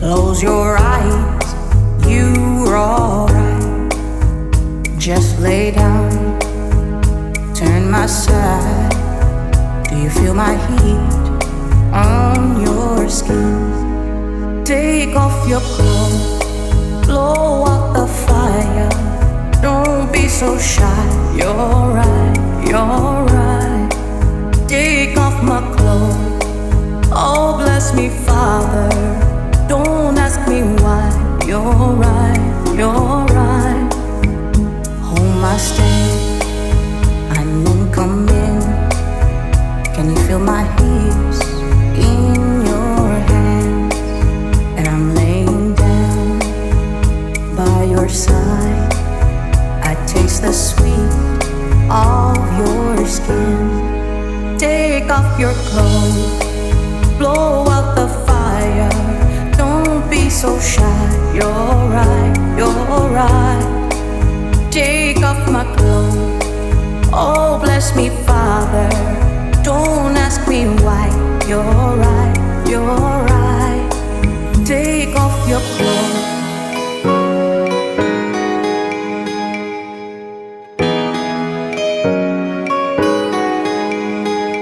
Close your eyes, you're alright. Just lay down, turn my side. Do you feel my heat on your skin? Take off your clothes, blow out the fire. Don't be so shy, you're right, you're right. Take off my clothes, oh bless me Father. Don't ask me why, you're right, you're right. Hold my step, I'm incoming. Can you feel my hips in your hands? And I'm laying down by your side. I taste the sweet of your skin. Take off your clothes, blow out the fire. Don't be so shy, you're right, you're right. Take off my clothes, oh bless me Father. Don't ask me why, you're right, you're right. Take off your clothes.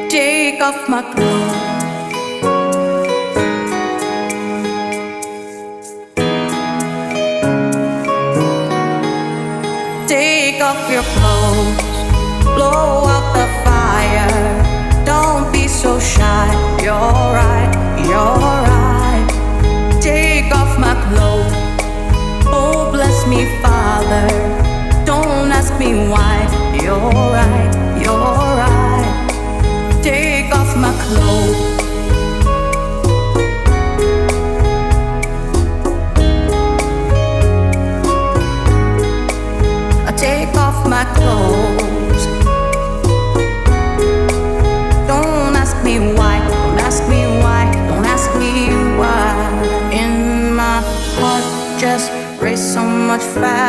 Take off my clothes. Take off your clothes, blow out the fire. Don't be so shy, you're right, you're right. Take off my clothes, oh bless me Father. Don't ask me why, you're right, you're right. Take off my clothes. Take off my clothes. Don't ask me why, don't ask me why, don't ask me why. In my heart just race so much faster.